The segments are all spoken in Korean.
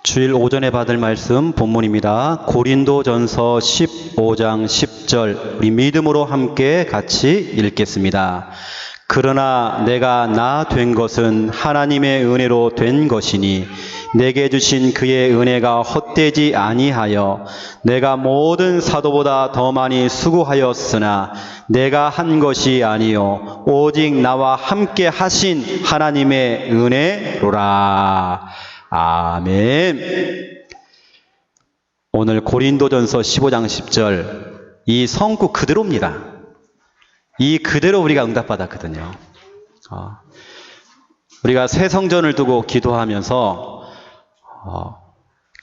주일 오전에 받을 말씀 본문입니다. 고린도전서 15장 10절 우리 믿음으로 함께 같이 읽겠습니다. 그러나 내가 나 된 것은 하나님의 은혜로 된 것이니 내게 주신 그의 은혜가 헛되지 아니하여 내가 모든 사도보다 더 많이 수고하였으나 내가 한 것이 아니요 오직 나와 함께 하신 하나님의 은혜로라. 아멘. 오늘 고린도전서 15장 10절 이 성구 그대로입니다. 이 그대로 우리가 응답받았거든요. 우리가 새 성전을 두고 기도하면서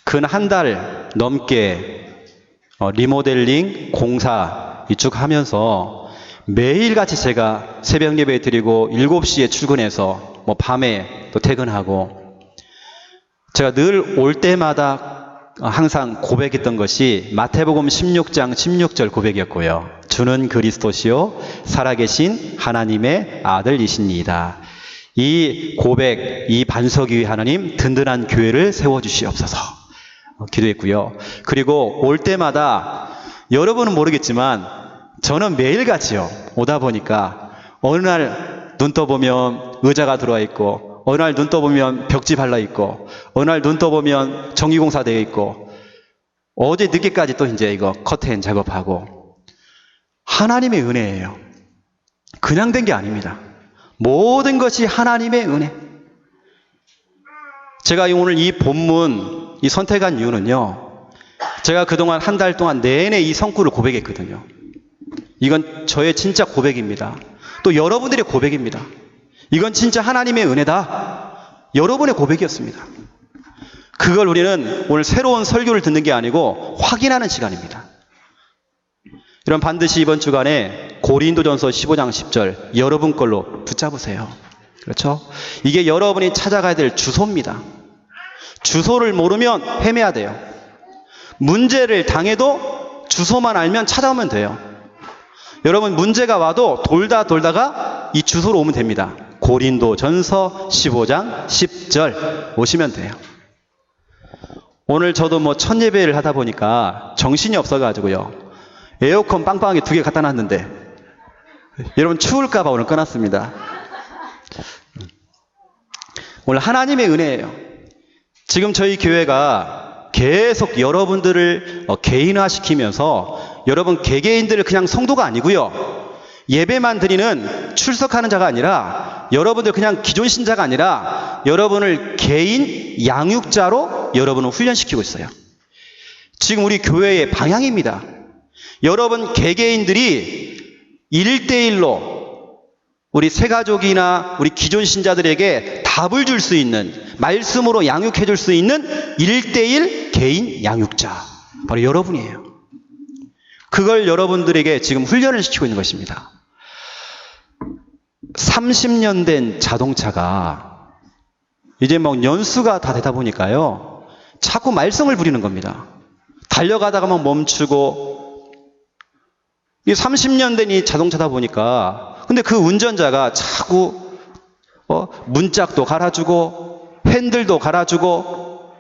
근 한 달 넘게 리모델링 공사 쭉 하면서 매일같이 제가 새벽 예배 드리고 7시에 출근해서 밤에 또 퇴근하고 제가 늘 올 때마다 항상 고백했던 것이 마태복음 16장 16절 고백이었고요. 주는 그리스도시요 살아계신 하나님의 아들이십니다. 이 고백, 이 반석 위에 하나님 든든한 교회를 세워주시옵소서 기도했고요. 그리고 올 때마다 여러분은 모르겠지만 저는 매일같이요 오다 보니까 어느 날 눈 떠보면 의자가 들어와 있고 어느 날 눈 떠보면 벽지 발라 있고 어느 날 눈 떠보면 전기공사 되어 있고 어제 늦게까지 또 이제 이거 커튼 작업하고 하나님의 은혜예요. 그냥 된 게 아닙니다. 모든 것이 하나님의 은혜. 제가 오늘 이 본문 이 선택한 이유는요. 제가 그동안 한 달 동안 내내 이 성구를 고백했거든요. 이건 저의 진짜 고백입니다. 또 여러분들의 고백입니다. 이건 진짜 하나님의 은혜다. 여러분의 고백이었습니다. 그걸 우리는 오늘 새로운 설교를 듣는 게 아니고 확인하는 시간입니다. 이런 반드시 이번 주간에 고린도전서 15장 10절 여러분 걸로 붙잡으세요. 그렇죠? 이게 여러분이 찾아가야 될 주소입니다. 주소를 모르면 헤매야 돼요. 문제를 당해도 주소만 알면 찾아오면 돼요. 여러분 문제가 와도 돌다가 이 주소로 오면 됩니다. 고린도전서 15장 10절 오시면 돼요. 오늘 저도 첫 예배를 하다 보니까 정신이 없어가지고요. 에어컨 빵빵하게 2개 갖다 놨는데 여러분 추울까봐 오늘 꺼놨습니다. 오늘 하나님의 은혜예요. 지금 저희 교회가 계속 여러분들을 개인화시키면서 여러분 개개인들을 그냥 성도가 아니고요. 예배만 드리는 출석하는 자가 아니라 여러분들 그냥 기존 신자가 아니라 여러분을 개인 양육자로 여러분을 훈련시키고 있어요. 지금 우리 교회의 방향입니다. 여러분 개개인들이 1대1로 우리 새가족이나 우리 기존 신자들에게 답을 줄 수 있는 말씀으로 양육해 줄 수 있는 1대1 개인 양육자 바로 여러분이에요. 그걸 여러분들에게 지금 훈련을 시키고 있는 것입니다. 30년 된 자동차가 이제 연수가 다 되다 보니까요. 자꾸 말썽을 부리는 겁니다. 달려가다가 멈추고 이 30년 된 이 자동차다 보니까 근데 그 운전자가 자꾸 문짝도 갈아주고 핸들도 갈아주고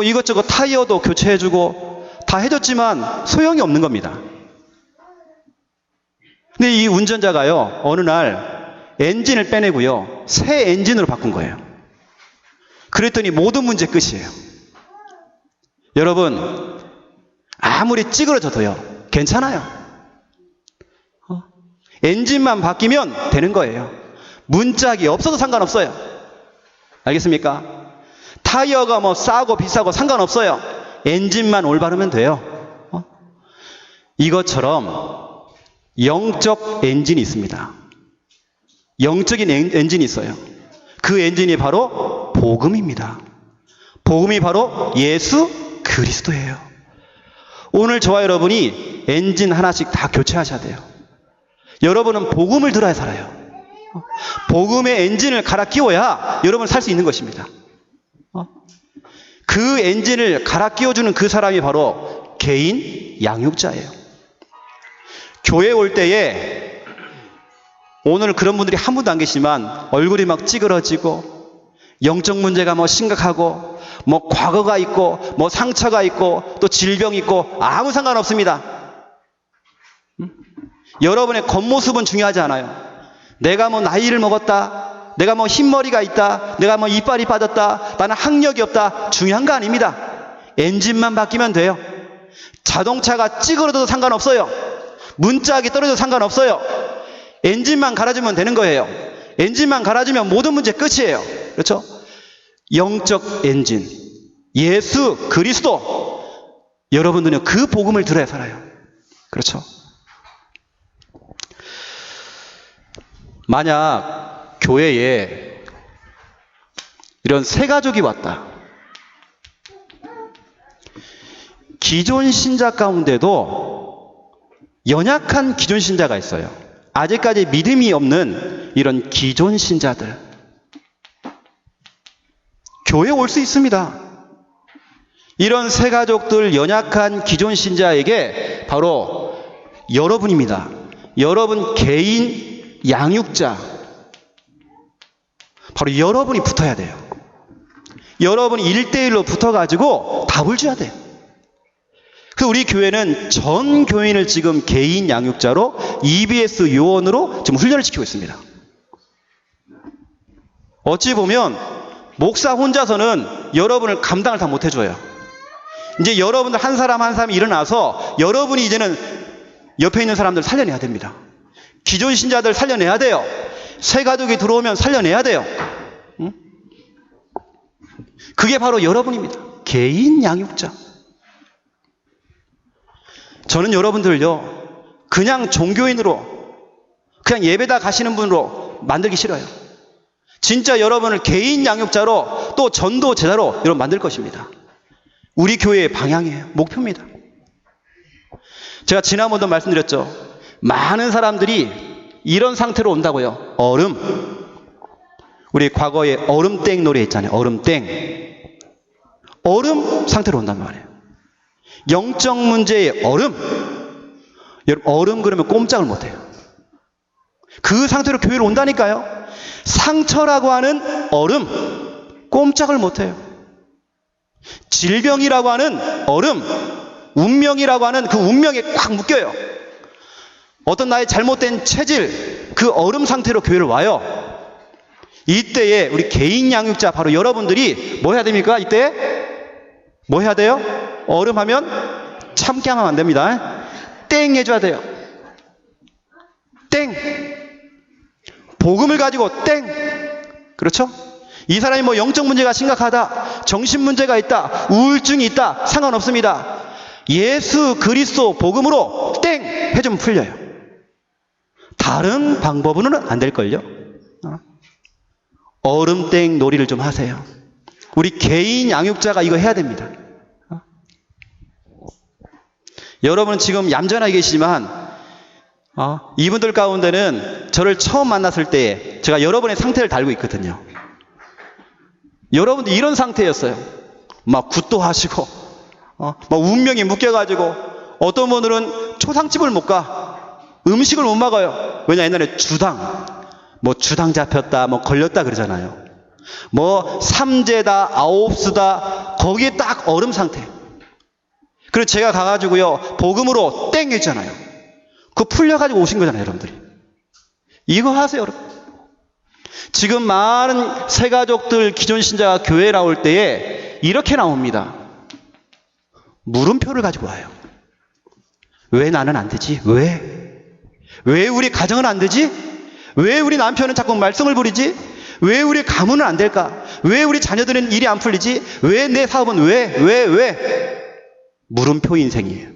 이것저것 타이어도 교체해주고 다 해줬지만 소용이 없는 겁니다. 근데 이 운전자가요 어느 날 엔진을 빼내고요 새 엔진으로 바꾼 거예요. 그랬더니 모든 문제 끝이에요. 여러분 아무리 찌그러져도요 괜찮아요. 엔진만 바뀌면 되는 거예요. 문짝이 없어도 상관없어요. 알겠습니까? 타이어가 싸고 비싸고 상관없어요. 엔진만 올바르면 돼요. 이것처럼 영적 엔진이 있습니다. 영적인 엔진이 있어요. 그 엔진이 바로 복음입니다. 복음이 바로 예수 그리스도예요. 오늘 저와 여러분이 엔진 하나씩 다 교체하셔야 돼요. 여러분은 복음을 들어야 살아요. 복음의 엔진을 갈아 끼워야 여러분 살 수 있는 것입니다. 그 엔진을 갈아 끼워주는 그 사람이 바로 개인 양육자예요. 교회 올 때에 오늘 그런 분들이 한 분도 안 계시지만 얼굴이 막 찌그러지고 영적 문제가 뭐 심각하고, 뭐 과거가 있고, 뭐 상처가 있고, 또 질병이 있고, 아무 상관없습니다. 여러분의 겉모습은 중요하지 않아요. 내가 뭐 나이를 먹었다, 내가 뭐 흰머리가 있다, 내가 뭐 이빨이 빠졌다, 나는 학력이 없다, 중요한 거 아닙니다. 엔진만 바뀌면 돼요. 자동차가 찌그러져도 상관없어요. 문짝이 떨어져도 상관없어요. 엔진만 갈아주면 되는 거예요. 엔진만 갈아주면 모든 문제 끝이에요. 그렇죠? 영적 엔진, 예수 그리스도. 여러분들은 그 복음을 들어야 살아요. 그렇죠? 만약 교회에 이런 새 가족이 왔다. 기존 신자 가운데도 연약한 기존 신자가 있어요. 아직까지 믿음이 없는 이런 기존 신자들. 교회에 올 수 있습니다. 이런 새 가족들, 연약한 기존 신자에게 바로 여러분입니다. 여러분 개인 양육자. 바로 여러분이 붙어야 돼요. 여러분이 1대1로 붙어가지고 답을 줘야 돼요. 그래서 우리 교회는 전 교인을 지금 개인 양육자로 EBS 요원으로 지금 훈련을 시키고 있습니다. 어찌 보면 목사 혼자서는 여러분을 감당을 다 못해줘요. 이제 여러분들 한 사람 한 사람이 일어나서 여러분이 이제는 옆에 있는 사람들 살려내야 됩니다. 기존 신자들 살려내야 돼요. 새 가족이 들어오면 살려내야 돼요. 응? 그게 바로 여러분입니다. 개인 양육자. 저는 여러분들요, 그냥 종교인으로, 그냥 예배다 가시는 분으로 만들기 싫어요. 진짜 여러분을 개인 양육자로, 또 전도 제자로 여러분 만들 것입니다. 우리 교회의 방향이에요. 목표입니다. 제가 지난번도 말씀드렸죠. 많은 사람들이 이런 상태로 온다고요. 얼음. 우리 과거에 얼음땡 노래 있잖아요. 얼음땡. 얼음 상태로 온단 말이에요. 영적 문제의 얼음. 여러분, 얼음 그러면 꼼짝을 못해요. 그 상태로 교회를 온다니까요. 상처라고 하는 얼음, 꼼짝을 못해요. 질병이라고 하는 얼음, 운명이라고 하는 그 운명에 꽉 묶여요. 어떤 나의 잘못된 체질, 그 얼음 상태로 교회를 와요. 이때에 우리 개인 양육자, 바로 여러분들이 뭐 해야 됩니까? 이때 뭐 해야 돼요? 얼음하면 참게 하면 안 됩니다. 땡 해줘야 돼요. 땡. 복음을 가지고 땡. 그렇죠? 이 사람이 뭐 영적 문제가 심각하다, 정신 문제가 있다, 우울증이 있다, 상관없습니다. 예수 그리스도 복음으로 땡 해주면 풀려요. 다른 방법으로는 안 될걸요. 얼음땡 놀이를 좀 하세요. 우리 개인 양육자가 이거 해야 됩니다. 여러분은 지금 얌전하게 계시지만 이분들 가운데는 저를 처음 만났을 때 제가 여러분의 상태를 달고 있거든요. 여러분들 이런 상태였어요. 막 굿도 하시고 막 운명이 묶여가지고 어떤 분들은 초상집을 못 가. 음식을 못 먹어요. 왜냐, 옛날에 주당, 뭐 주당 잡혔다, 뭐 걸렸다 그러잖아요. 뭐 삼재다, 아홉수다, 거기에 딱 얼음 상태. 그래서 제가 가가지고요, 복음으로 땡 했잖아요. 그거 풀려가지고 오신 거잖아요, 여러분들이. 이거 하세요, 여러분. 지금 많은 새가족들, 기존 신자가 교회에 나올 때에 이렇게 나옵니다. 물음표를 가지고 와요. 왜 나는 안 되지? 왜 우리 가정은 안 되지? 왜 우리 남편은 자꾸 말썽을 부리지? 왜 우리 가문은 안 될까? 왜 우리 자녀들은 일이 안 풀리지? 왜 내 사업은 왜? 물음표 인생이에요.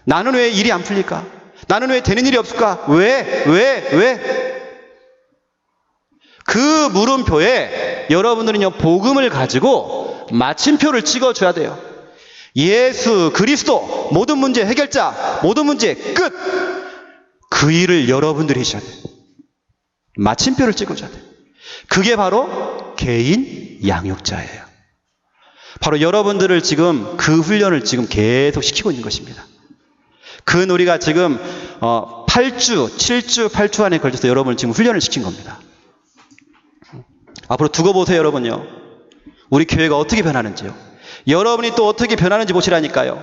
나는 왜 일이 안 풀릴까? 나는 왜 되는 일이 없을까? 왜? 그 물음표에 여러분들은요, 복음을 가지고 마침표를 찍어줘야 돼요. 예수 그리스도 모든 문제 해결자, 모든 문제 끝. 그 일을 여러분들이 하셔야 돼요. 마침표를 찍어줘야 돼요. 그게 바로 개인 양육자예요. 바로 여러분들을 지금 그 훈련을 지금 계속 시키고 있는 것입니다. 그 놀이가 지금 8주, 7주, 8주 안에 걸쳐서 여러분을 지금 훈련을 시킨 겁니다. 앞으로 두고 보세요, 여러분요. 우리 교회가 어떻게 변하는지요. 여러분이 또 어떻게 변하는지 보시라니까요.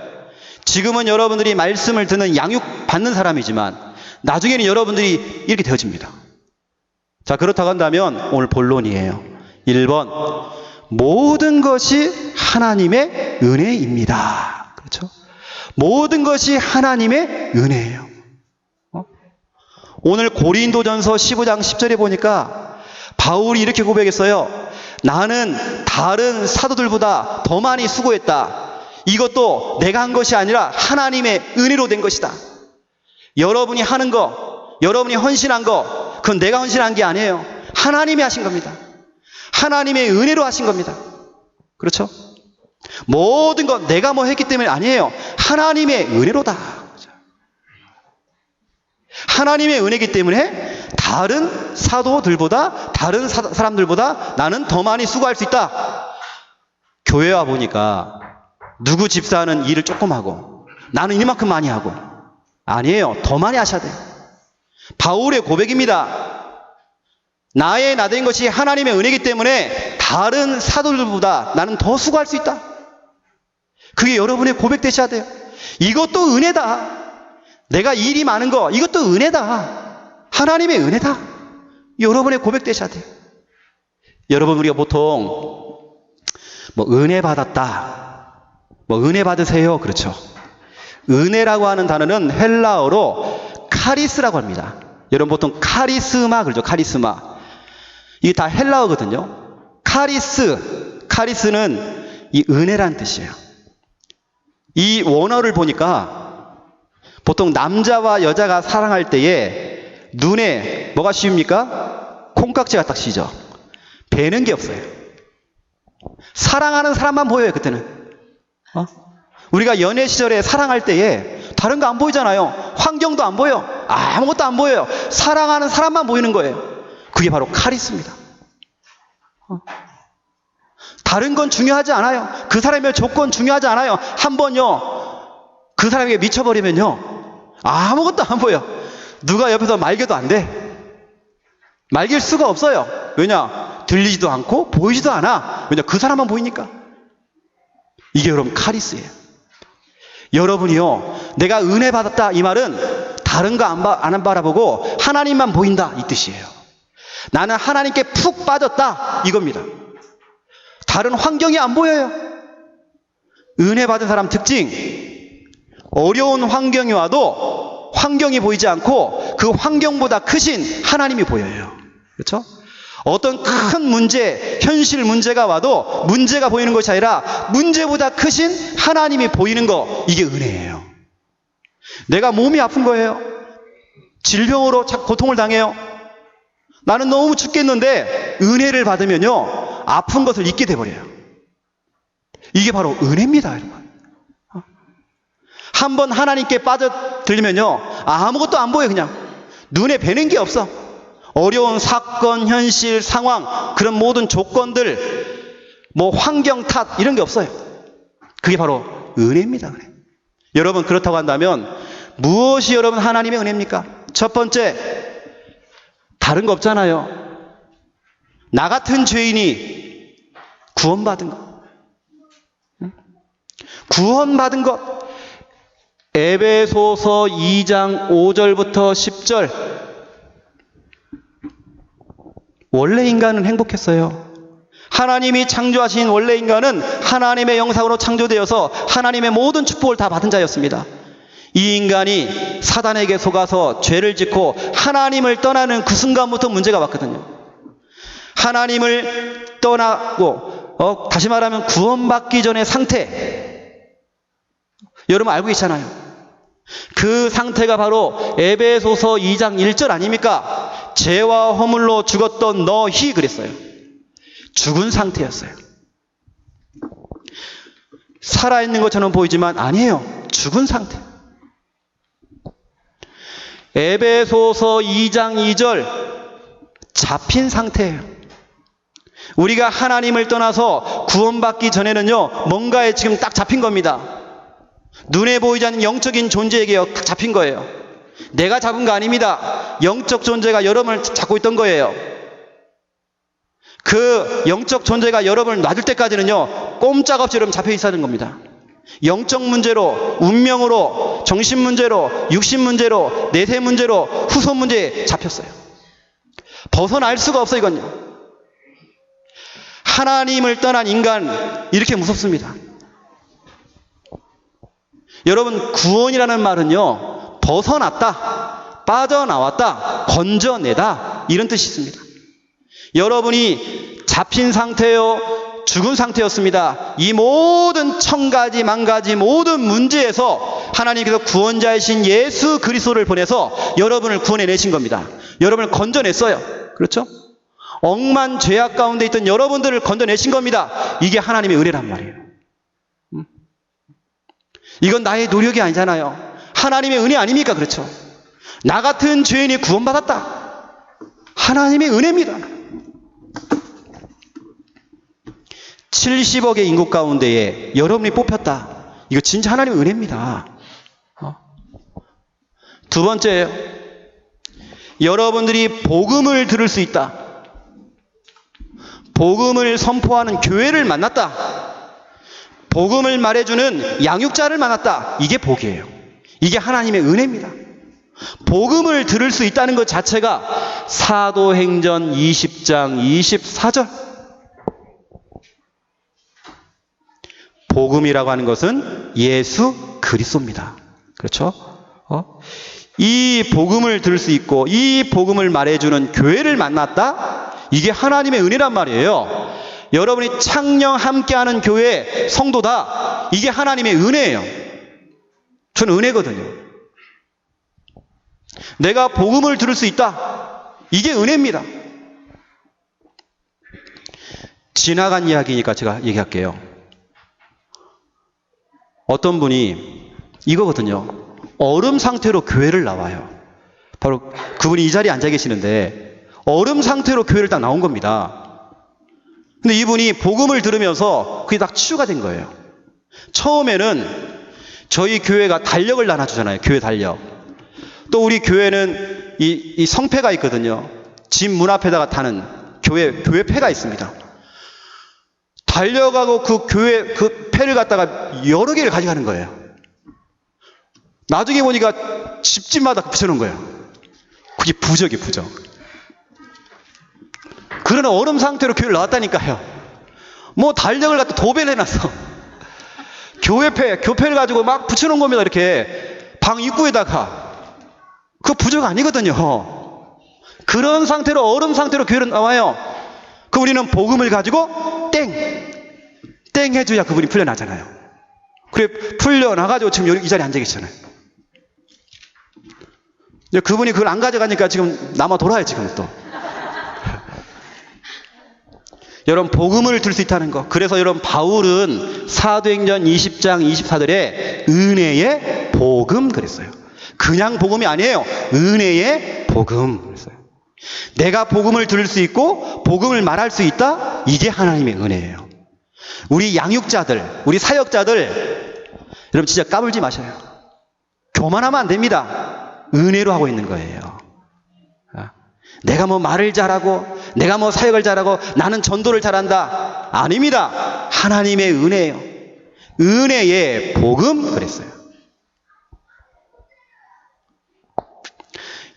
지금은 여러분들이 말씀을 듣는 양육 받는 사람이지만 나중에는 여러분들이 이렇게 되어집니다. 자, 그렇다고 한다면 오늘 본론이에요. 1번, 모든 것이 하나님의 은혜입니다. 그렇죠? 모든 것이 하나님의 은혜예요. 오늘 고린도전서 15장 10절에 보니까 바울이 이렇게 고백했어요. 나는 다른 사도들보다 더 많이 수고했다. 이것도 내가 한 것이 아니라 하나님의 은혜로 된 것이다. 여러분이 하는 거, 여러분이 헌신한 거, 그건 내가 헌신한 게 아니에요. 하나님이 하신 겁니다. 하나님의 은혜로 하신 겁니다. 그렇죠? 모든 것 내가 뭐 했기 때문에 아니에요. 하나님의 은혜로다. 하나님의 은혜이기 때문에 다른 사도들보다, 다른 사람들보다 나는 더 많이 수고할 수 있다. 교회 와 보니까 누구 집사는 일을 조금 하고 나는 이만큼 많이 하고, 아니에요. 더 많이 하셔야 돼요. 바울의 고백입니다. 나의 나된 것이 하나님의 은혜이기 때문에 다른 사도들보다 나는 더 수고할 수 있다. 그게 여러분의 고백 되셔야 돼요. 이것도 은혜다. 내가 일이 많은 거, 이것도 은혜다. 하나님의 은혜다. 여러분의 고백 되셔야 돼요. 여러분, 우리가 보통 은혜 받았다, 은혜 받으세요, 그렇죠? 은혜라고 하는 단어는 헬라어로 카리스라고 합니다. 여러분 보통 카리스마 그러죠. 카리스마. 이게 다 헬라어거든요. 카리스는 이 은혜란 뜻이에요. 이 원어를 보니까 보통 남자와 여자가 사랑할 때에 눈에 뭐가 씌웁니까? 콩깍지가 딱 씌죠. 배는 게 없어요. 사랑하는 사람만 보여요, 그때는. 우리가 연애 시절에 사랑할 때에 다른 거 안 보이잖아요. 환경도 안 보여. 아무것도 안 보여요. 사랑하는 사람만 보이는 거예요. 그게 바로 카리스입니다. 다른 건 중요하지 않아요. 그 사람의 조건 중요하지 않아요. 한번요, 그 사람에게 미쳐버리면요, 아무것도 안 보여. 누가 옆에서 말겨도 안 돼. 말길 수가 없어요. 왜냐? 들리지도 않고 보이지도 않아. 왜냐? 그 사람만 보이니까. 이게 여러분 카리스예요. 여러분이요, 내가 은혜 받았다 이 말은 다른 거 안 바라보고 하나님만 보인다 이 뜻이에요. 나는 하나님께 푹 빠졌다 이겁니다. 다른 환경이 안 보여요. 은혜 받은 사람 특징, 어려운 환경이 와도 환경이 보이지 않고 그 환경보다 크신 하나님이 보여요. 그렇죠? 어떤 큰 문제, 현실 문제가 와도 문제가 보이는 것이 아니라 문제보다 크신 하나님이 보이는 거, 이게 은혜예요. 내가 몸이 아픈 거예요. 질병으로 고통을 당해요. 나는 너무 죽겠는데 은혜를 받으면요, 아픈 것을 잊게 돼버려요. 이게 바로 은혜입니다, 여러분. 한번 하나님께 빠져들면요, 아무것도 안 보여요. 그냥 눈에 뵈는 게 없어. 어려운 사건, 현실, 상황, 그런 모든 조건들, 환경 탓 이런 게 없어요. 그게 바로 은혜입니다. 은혜. 여러분, 그렇다고 한다면 무엇이 여러분 하나님의 은혜입니까? 첫 번째, 다른 거 없잖아요. 나 같은 죄인이 구원받은 것. 구원받은 것. 에베소서 2장 5절부터 10절. 원래 인간은 행복했어요. 하나님이 창조하신 원래 인간은 하나님의 영상으로 창조되어서 하나님의 모든 축복을 다 받은 자였습니다. 이 인간이 사단에게 속아서 죄를 짓고 하나님을 떠나는 그 순간부터 문제가 왔거든요. 하나님을 떠나고 다시 말하면 구원받기 전의 상태, 여러분 알고 계시잖아요. 그 상태가 바로 에베소서 2장 1절 아닙니까? 죄와 허물로 죽었던 너희 그랬어요. 죽은 상태였어요. 살아있는 것처럼 보이지만 아니에요. 죽은 상태. 에베소서 2장 2절, 잡힌 상태예요. 우리가 하나님을 떠나서 구원받기 전에는요, 뭔가에 지금 딱 잡힌 겁니다. 눈에 보이지 않는 영적인 존재에게 딱 잡힌 거예요. 내가 잡은 거 아닙니다. 영적 존재가 여러분을 잡고 있던 거예요. 그 영적 존재가 여러분을 놔줄 때까지는요, 꼼짝없이 여러분 잡혀 있어야 하는 겁니다. 영적 문제로, 운명으로, 정신 문제로, 육신 문제로, 내세 문제로, 후손 문제에 잡혔어요. 벗어날 수가 없어요, 이건요. 하나님을 떠난 인간, 이렇게 무섭습니다. 여러분, 구원이라는 말은요, 벗어났다, 빠져나왔다, 건져내다, 이런 뜻이 있습니다. 여러분이 잡힌 상태요, 죽은 상태였습니다. 이 모든 천가지 만가지 모든 문제에서 하나님께서 구원자이신 예수 그리스도를 보내서 여러분을 구원해내신 겁니다. 여러분을 건져냈어요. 그렇죠? 억만 죄악 가운데 있던 여러분들을 건져내신 겁니다. 이게 하나님의 은혜란 말이에요. 이건 나의 노력이 아니잖아요. 하나님의 은혜 아닙니까? 그렇죠? 나 같은 죄인이 구원받았다. 하나님의 은혜입니다. 70억의 인구 가운데에 여러분이 뽑혔다. 이거 진짜 하나님의 은혜입니다. 두 번째예요. 여러분들이 복음을 들을 수 있다. 복음을 선포하는 교회를 만났다. 복음을 말해주는 양육자를 만났다. 이게 복이에요. 이게 하나님의 은혜입니다. 복음을 들을 수 있다는 것 자체가 사도행전 20장 24절. 복음이라고 하는 것은 예수 그리스도입니다. 그렇죠? 이 복음을 들을 수 있고 이 복음을 말해주는 교회를 만났다? 이게 하나님의 은혜란 말이에요. 여러분이 창녕 함께하는 교회 성도다. 이게 하나님의 은혜예요. 저는 은혜거든요. 내가 복음을 들을 수 있다. 이게 은혜입니다. 지나간 이야기니까 제가 얘기할게요. 어떤 분이 이거거든요. 얼음 상태로 교회를 나와요. 바로 그분이 이 자리에 앉아 계시는데 얼음 상태로 교회를 딱 나온 겁니다. 근데 이분이 복음을 들으면서 그게 딱 치유가 된 거예요. 처음에는 저희 교회가 달력을 나눠주잖아요. 교회 달력. 또 우리 교회는 이 성패가 있거든요. 집 문 앞에다가 다는 교회패가 있습니다. 달려가고 그 교회 그 패를 갖다가 여러 개를 가져가는 거예요. 나중에 보니까 집집마다 붙여놓은 거예요. 그게 부적이에요, 부적. 그런 얼음 상태로 교회를 나왔다니까요. 뭐 달력을 갖다 도배를 해놨어. 교회패를 가지고 막 붙여놓은 겁니다. 이렇게 방 입구에다가. 그거 부적 아니거든요. 그런 상태로 얼음 상태로 교회를 나와요. 그 우리는 복음을 가지고 땡 해줘야 그분이 풀려나잖아요. 그래 풀려나가지고 지금 여기 이 자리에 앉아 계시잖아요. 그분이 그걸 안 가져가니까 지금 남아 돌아요 지금 또. 여러분 복음을 들 수 있다는 거. 그래서 여러분 바울은 사도행전 20장 24절에 은혜의 복음 그랬어요. 그냥 복음이 아니에요. 은혜의 복음 그랬어요. 내가 복음을 들을 수 있고 복음을 말할 수 있다. 이게 하나님의 은혜예요. 우리 양육자들, 우리 사역자들 여러분 진짜 까불지 마셔요. 교만하면 안 됩니다. 은혜로 하고 있는 거예요. 내가 뭐 말을 잘하고 내가 뭐 사역을 잘하고 나는 전도를 잘한다. 아닙니다. 하나님의 은혜예요. 은혜의 복음 그랬어요.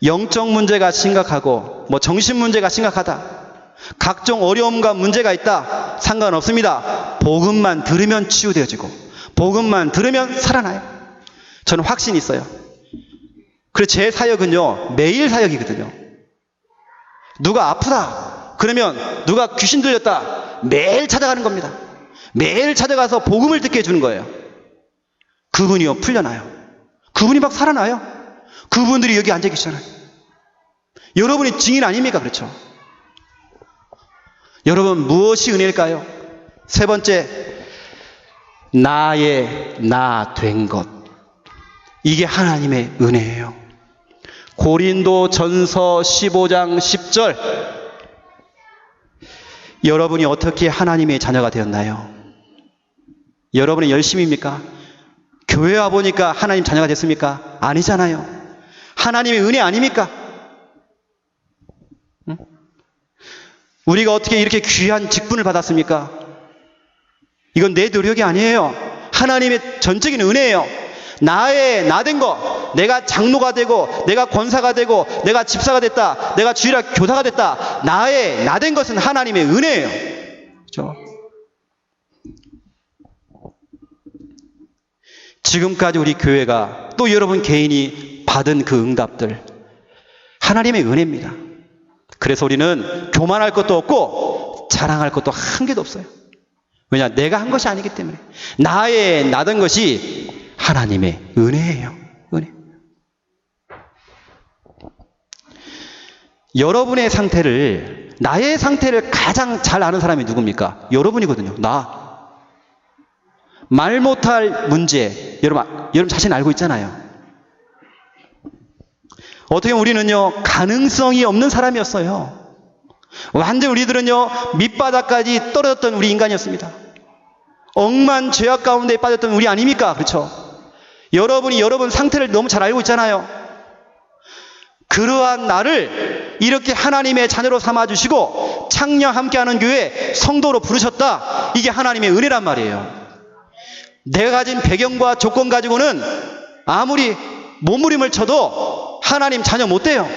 영적 문제가 심각하고 뭐 정신 문제가 심각하다. 각종 어려움과 문제가 있다. 상관없습니다. 복음만 들으면 치유되어지고 복음만 들으면 살아나요. 저는 확신이 있어요. 그래서 제 사역은요 매일 사역이거든요. 누가 아프다 그러면 누가 귀신 들렸다 매일 찾아가는 겁니다. 매일 찾아가서 복음을 듣게 해주는 거예요. 그분이요 풀려나요. 그분이 막 살아나요. 그분들이 여기 앉아 계시잖아요. 여러분이 증인 아닙니까? 그렇죠? 여러분 무엇이 은혜일까요? 세 번째, 나의 나 된 것. 이게 하나님의 은혜예요. 고린도전서 15장 10절. 여러분이 어떻게 하나님의 자녀가 되었나요? 여러분이 열심입니까? 교회 와 보니까 하나님 자녀가 됐습니까? 아니잖아요. 하나님의 은혜 아닙니까? 응? 우리가 어떻게 이렇게 귀한 직분을 받았습니까? 이건 내 노력이 아니에요. 하나님의 전적인 은혜예요. 나된 거, 내가 장로가 되고, 내가 권사가 되고, 내가 집사가 됐다, 내가 주일학 교사가 됐다, 나된 것은 하나님의 은혜예요. 그렇죠? 지금까지 우리 교회가 또 여러분 개인이 받은 그 응답들, 하나님의 은혜입니다. 그래서 우리는 교만할 것도 없고 자랑할 것도 한 개도 없어요. 왜냐? 내가 한 것이 아니기 때문에. 나된 것이 하나님의 은혜예요. 은혜. 여러분의 상태를, 나의 상태를 가장 잘 아는 사람이 누굽니까? 여러분이거든요. 말 못할 문제, 여러분 자신 알고 있잖아요. 어떻게 보면 우리는요, 가능성이 없는 사람이었어요. 완전 우리들은요, 밑바닥까지 떨어졌던 우리 인간이었습니다. 억만 죄악 가운데 빠졌던 우리 아닙니까? 그렇죠? 여러분이 여러분 상태를 너무 잘 알고 있잖아요. 그러한 나를 이렇게 하나님의 자녀로 삼아주시고 창녕 함께하는 교회 성도로 부르셨다. 이게 하나님의 은혜란 말이에요. 내가 가진 배경과 조건 가지고는 아무리 몸부림을 쳐도 하나님 자녀 못 돼요.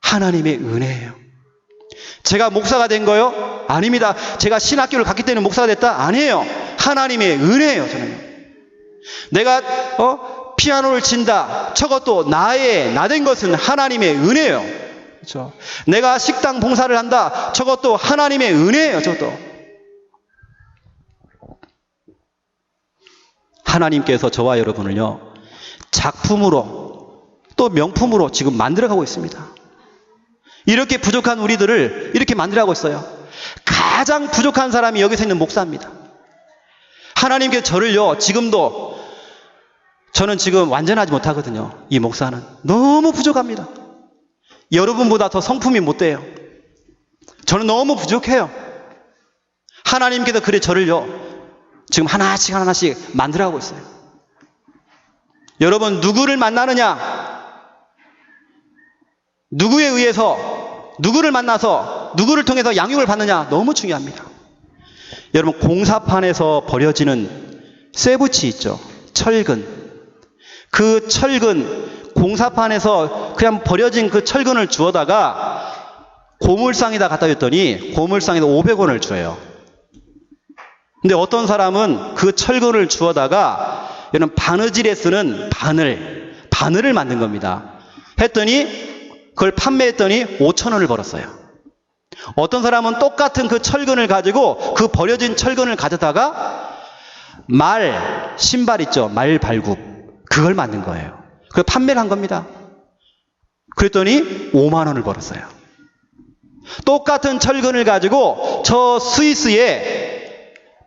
하나님의 은혜예요. 제가 목사가 된 거요? 아닙니다. 제가 신학교를 갔기 때문에 목사가 됐다? 아니에요. 하나님의 은혜예요. 저는. 내가 피아노를 친다. 저것도 나된 것은 하나님의 은혜예요. 그렇죠? 내가 식당 봉사를 한다. 저것도 하나님의 은혜예요. 저것도. 하나님께서 저와 여러분을요, 작품으로 또 명품으로 지금 만들어가고 있습니다. 이렇게 부족한 우리들을 이렇게 만들어가고 있어요. 가장 부족한 사람이 여기서 있는 목사입니다. 하나님께서 저를요, 지금도 저는 지금 완전하지 못하거든요. 이 목사는 너무 부족합니다. 여러분보다 더 성품이 못 돼요. 저는 너무 부족해요. 하나님께서 그래 저를요, 지금 하나씩 만들어가고 있어요. 여러분, 누구를 만나느냐, 누구에 의해서, 누구를 만나서, 누구를 통해서 양육을 받느냐, 너무 중요합니다. 여러분, 공사판에서 버려지는 쇠붙이 있죠. 철근. 그 철근, 공사판에서 그냥 버려진 그 철근을 주워다가 고물상에다 갖다 줬더니 고물상에다 500원을 줘요. 근데 어떤 사람은 그 철근을 주워다가 여러분 바느질에 쓰는 바늘을 만든 겁니다. 했더니 그걸 판매했더니 5,000원을 벌었어요. 어떤 사람은 똑같은 그 철근을 가지고 그 버려진 철근을 가져다가 신발 있죠. 말 발굽. 그걸 만든 거예요. 그걸 판매를 한 겁니다. 그랬더니 5만 원을 벌었어요. 똑같은 철근을 가지고 저 스위스에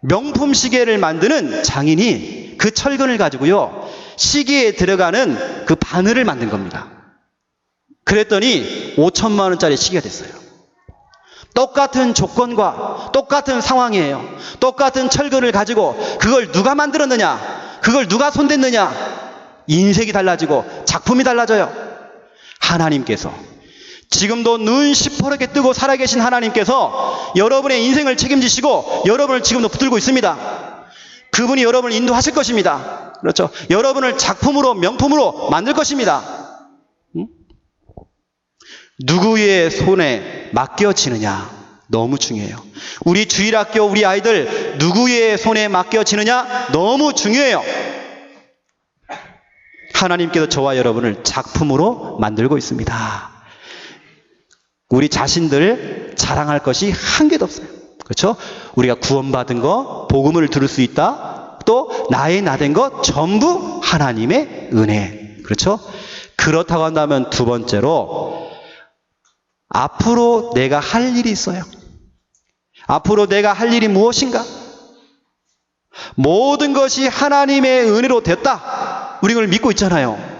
명품 시계를 만드는 장인이 그 철근을 가지고요, 시계에 들어가는 그 바늘을 만든 겁니다. 그랬더니 5천만 원짜리 시계가 됐어요. 똑같은 조건과 똑같은 상황이에요. 똑같은 철근을 가지고 그걸 누가 만들었느냐, 그걸 누가 손댔느냐, 인색이 달라지고 작품이 달라져요. 하나님께서 지금도 눈 시퍼렇게 뜨고 살아계신 하나님께서 여러분의 인생을 책임지시고 여러분을 지금도 붙들고 있습니다. 그분이 여러분을 인도하실 것입니다. 그렇죠? 여러분을 작품으로, 명품으로 만들 것입니다. 누구의 손에 맡겨지느냐, 너무 중요해요. 우리 주일학교 우리 아이들 누구의 손에 맡겨지느냐 너무 중요해요. 하나님께서 저와 여러분을 작품으로 만들고 있습니다. 우리 자신들 자랑할 것이 한 개도 없어요. 그렇죠? 우리가 구원받은 거, 복음을 들을 수 있다. 또 나된 것 전부 하나님의 은혜. 그렇죠? 그렇다고 한다면 두 번째로 앞으로 내가 할 일이 있어요. 앞으로 내가 할 일이 무엇인가? 모든 것이 하나님의 은혜로 됐다. 우리 그걸 믿고 있잖아요.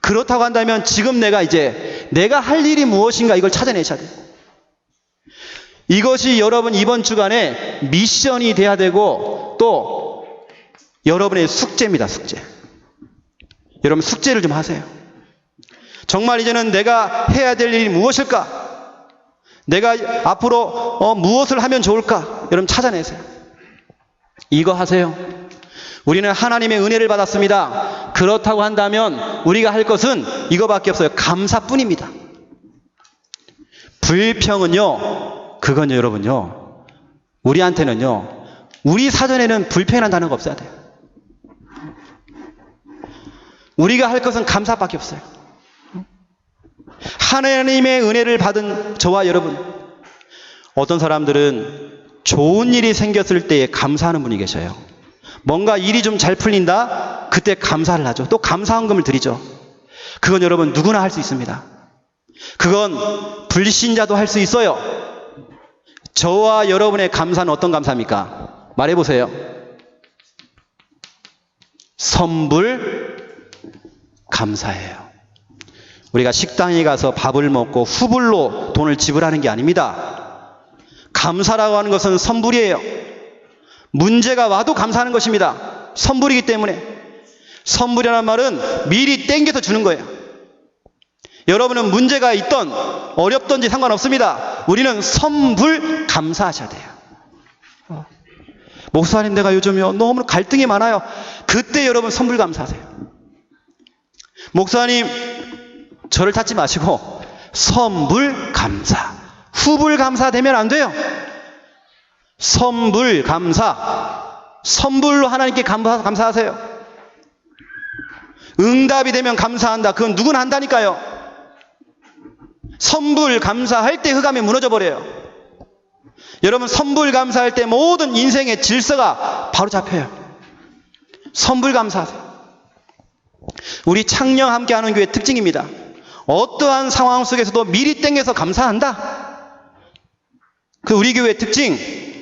그렇다고 한다면 지금 내가 할 일이 무엇인가 이걸 찾아내셔야 돼요. 이것이 여러분 이번 주간에 미션이 돼야 되고 또 여러분의 숙제입니다. 숙제. 여러분 숙제를 좀 하세요. 정말 이제는 내가 해야 될 일이 무엇일까? 내가 앞으로 무엇을 하면 좋을까? 여러분 찾아내세요. 이거 하세요. 우리는 하나님의 은혜를 받았습니다. 그렇다고 한다면 우리가 할 것은 이거밖에 없어요. 감사뿐입니다. 불평은요, 그건요, 여러분요, 우리한테는요, 우리 사전에는 불평이라는 단어가 없어야 돼요. 우리가 할 것은 감사밖에 없어요. 하나님의 은혜를 받은 저와 여러분, 어떤 사람들은 좋은 일이 생겼을 때에 감사하는 분이 계셔요. 뭔가 일이 좀 잘 풀린다? 그때 감사를 하죠. 또 감사헌금을 드리죠. 그건 여러분 누구나 할 수 있습니다. 그건 불신자도 할 수 있어요. 저와 여러분의 감사는 어떤 감사입니까? 말해보세요. 선불 감사예요. 우리가 식당에 가서 밥을 먹고 후불로 돈을 지불하는 게 아닙니다. 감사라고 하는 것은 선불이에요. 문제가 와도 감사하는 것입니다. 선불이기 때문에. 선불이라는 말은 미리 땡겨서 주는 거예요. 여러분은 문제가 있던 어렵던지 상관없습니다. 우리는 선불 감사하셔야 돼요. 목사님, 내가 요즘요 너무 갈등이 많아요. 그때 여러분 선불 감사하세요. 목사님, 저를 찾지 마시고 선불 감사. 후불 감사 되면 안 돼요. 선불 감사. 선불로 하나님께 감사하세요. 응답이 되면 감사한다. 그건 누구나 한다니까요. 선불 감사할 때 흑암이 무너져 버려요. 여러분, 선불 감사할 때 모든 인생의 질서가 바로 잡혀요. 선불 감사하세요. 우리 창녕 함께하는 교회 특징입니다. 어떠한 상황 속에서도 미리 땡겨서 감사한다. 그 우리 교회의 특징,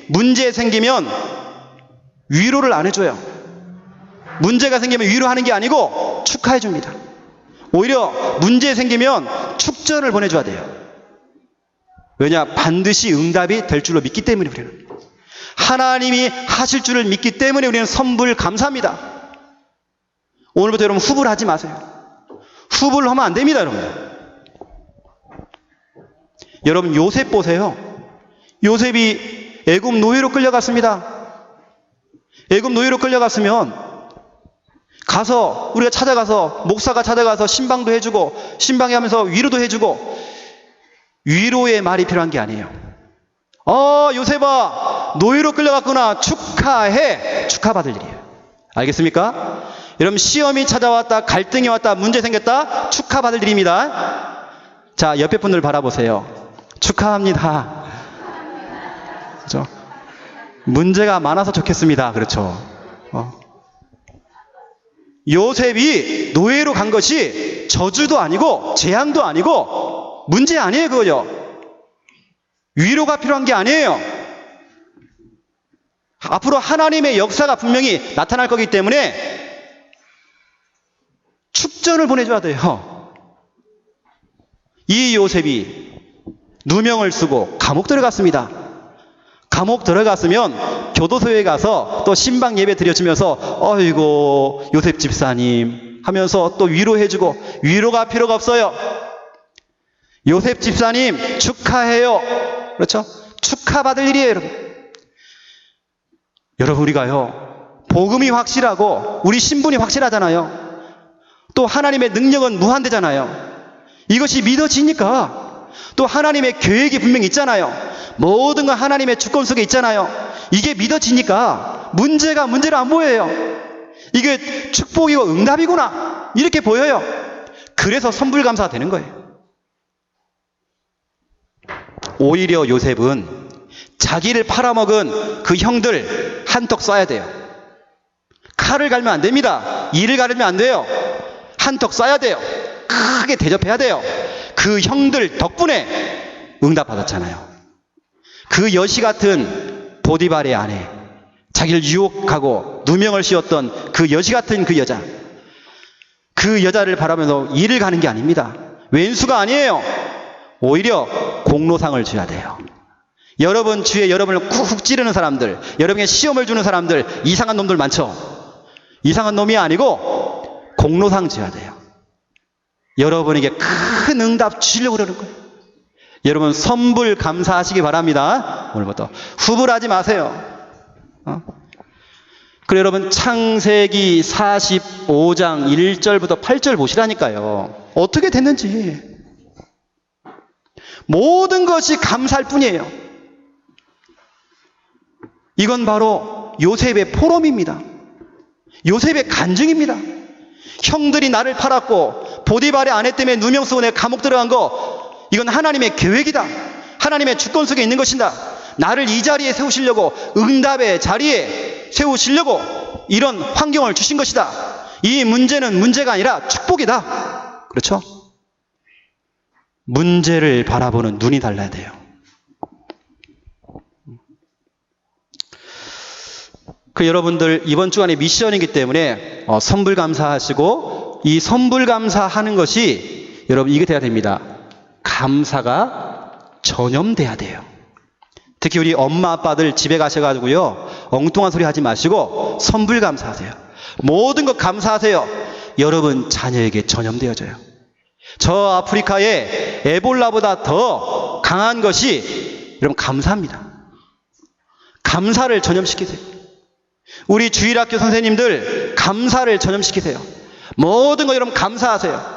문제 생기면 위로를 안 해줘요. 문제가 생기면 위로하는 게 아니고 축하해 줍니다. 오히려 문제 생기면 축전을 보내줘야 돼요. 왜냐? 반드시 응답이 될 줄로 믿기 때문에 우리는. 하나님이 하실 줄을 믿기 때문에 우리는 선불 감사합니다. 오늘부터 여러분 후불 하지 마세요. 후불 하면 안 됩니다, 여러분. 여러분 요셉 보세요. 요셉이 애굽 노예로 끌려갔습니다. 애굽 노예로 끌려갔으면 가서 우리가 찾아가서 목사가 찾아가서 신방도 해주고 신방에 하면서 위로도 해주고 위로의 말이 필요한 게 아니에요. 요셉아, 노예로 끌려갔구나. 축하해. 축하받을 일이에요. 알겠습니까? 여러분, 시험이 찾아왔다, 갈등이 왔다, 문제 생겼다, 축하받을 일입니다. 자, 옆에 분들 바라보세요. 축하합니다. 그렇죠? 문제가 많아서 좋겠습니다. 그렇죠? 요셉이 노예로 간 것이 저주도 아니고 재앙도 아니고 문제 아니에요. 그거요. 위로가 필요한 게 아니에요. 앞으로 하나님의 역사가 분명히 나타날 거기 때문에 축전을 보내줘야 돼요. 이 요셉이 누명을 쓰고 감옥 들어갔습니다. 감옥 들어갔으면 교도소에 가서 또 신방 예배 드려주면서 어이고 요셉 집사님 하면서 또 위로해주고, 위로가 필요가 없어요. 요셉 집사님 축하해요. 그렇죠? 축하받을 일이에요, 여러분. 여러분, 우리가요 복음이 확실하고 우리 신분이 확실하잖아요. 또 하나님의 능력은 무한대잖아요. 이것이 믿어지니까 또 하나님의 계획이 분명히 있잖아요. 모든 건 하나님의 주권 속에 있잖아요. 이게 믿어지니까 문제가 문제로 안 보여요. 이게 축복이고 응답이구나 이렇게 보여요. 그래서 선불감사가 되는 거예요. 오히려 요셉은 자기를 팔아먹은 그 형들 한턱 쏴야 돼요. 칼을 갈면 안 됩니다. 이를 가르면 안 돼요. 한턱 쏴야 돼요. 크게 대접해야 돼요. 그 형들 덕분에 응답받았잖아요. 그 여시 같은 보디발의 아내, 자기를 유혹하고 누명을 씌웠던 그 여시 같은 그 여자, 그 여자를 바라보면서 일을 가는 게 아닙니다. 왼수가 아니에요. 오히려 공로상을 줘야 돼요. 여러분 주위에 여러분을 쿡쿡 찌르는 사람들, 여러분에게 시험을 주는 사람들, 이상한 놈들 많죠. 이상한 놈이 아니고 공로상 줘야 돼요. 여러분에게 큰 응답 주려고 그러는 거예요. 여러분 선불 감사하시기 바랍니다. 오늘부터 후불하지 마세요. 그래 여러분 창세기 45장 1절부터 8절 보시라니까요. 어떻게 됐는지. 모든 것이 감사할 뿐이에요. 이건 바로 요셉의 포럼입니다. 요셉의 간증입니다. 형들이 나를 팔았고 보디발의 아내 때문에 누명 쓰고 내가 감옥 들어간 거, 이건 하나님의 계획이다. 하나님의 주권 속에 있는 것이다. 나를 이 자리에 세우시려고, 응답의 자리에 세우시려고 이런 환경을 주신 것이다. 이 문제는 문제가 아니라 축복이다. 그렇죠? 문제를 바라보는 눈이 달라야 돼요. 그 여러분들 이번 주간에 미션이기 때문에 선불 감사하시고, 이 선불 감사하는 것이 여러분 이게 돼야 됩니다. 감사가 전염돼야 돼요. 특히 우리 엄마 아빠들 집에 가셔가지고요, 엉뚱한 소리 하지 마시고 선불 감사하세요. 모든 것 감사하세요. 여러분 자녀에게 전염되어져요. 저 아프리카에 에볼라보다 더 강한 것이 여러분 감사합니다. 감사를 전염시키세요. 우리 주일학교 선생님들 감사를 전염시키세요. 모든 거 여러분 감사하세요.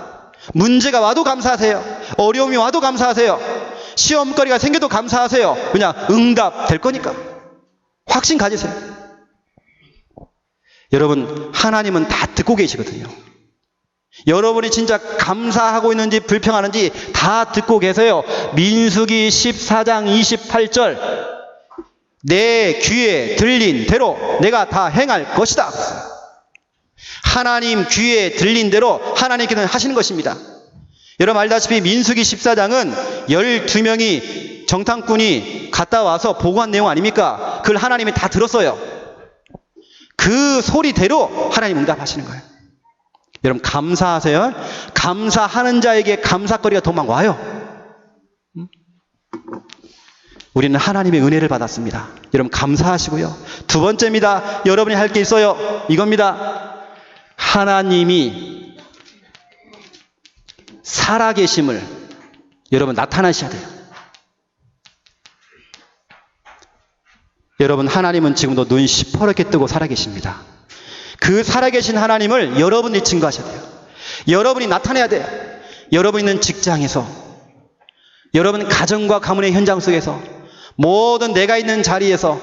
문제가 와도 감사하세요. 어려움이 와도 감사하세요. 시험거리가 생겨도 감사하세요. 그냥 응답 될 거니까. 확신 가지세요. 여러분 하나님은 다 듣고 계시거든요. 여러분이 진짜 감사하고 있는지 불평하는지 다 듣고 계세요. 민수기 14장 28절, 내 귀에 들린 대로 내가 다 행할 것이다. 하나님 귀에 들린 대로 하나님께서는 하시는 것입니다. 여러분 알다시피 민수기 14장은 12명이 정탐꾼이 갔다 와서 보고한 내용 아닙니까? 그걸 하나님이 다 들었어요. 그 소리대로 하나님 응답하시는 거예요. 여러분 감사하세요. 감사하는 자에게 감사거리가 도망와요. 우리는 하나님의 은혜를 받았습니다. 여러분 감사하시고요. 두 번째입니다. 여러분이 할 게 있어요. 이겁니다. 하나님이 살아계심을 여러분 나타나셔야 돼요. 여러분 하나님은 지금도 눈 시퍼렇게 뜨고 살아계십니다. 그 살아계신 하나님을 여러분이 증거하셔야 돼요. 여러분이 나타내야 돼요. 여러분 있는 직장에서, 여러분 가정과 가문의 현장 속에서, 모든 내가 있는 자리에서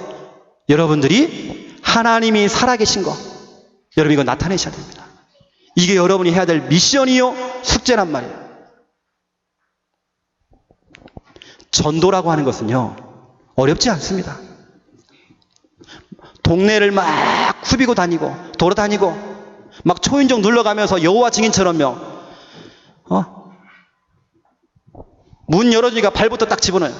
여러분들이 하나님이 살아계신 거, 여러분 이거 나타내셔야 됩니다. 이게 여러분이 해야 될 미션이요 숙제란 말이에요. 전도라고 하는 것은요 어렵지 않습니다. 동네를 막 후비고 다니고 돌아다니고 막 초인종 눌러가면서 여호와 증인처럼요, 문 열어주니까 발부터 딱 집어넣어요.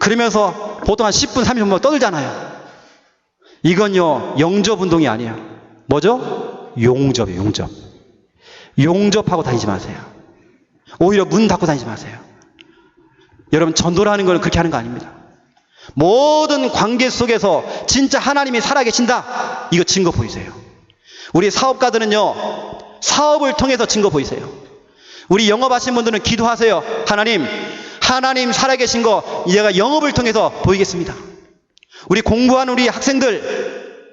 그러면서 보통 한 10분 30분 떠들잖아요. 이건요 영접 운동이 아니에요. 뭐죠? 용접이에요. 용접. 용접하고 다니지 마세요. 오히려 문 닫고 다니지 마세요. 여러분 전도라는 건 그렇게 하는 거 아닙니다. 모든 관계 속에서 진짜 하나님이 살아계신다, 이거 증거 보이세요. 우리 사업가들은요 사업을 통해서 증거 보이세요. 우리 영업하신 분들은 기도하세요. 하나님 살아계신 거 내가 영업을 통해서 보이겠습니다. 우리 공부하는 우리 학생들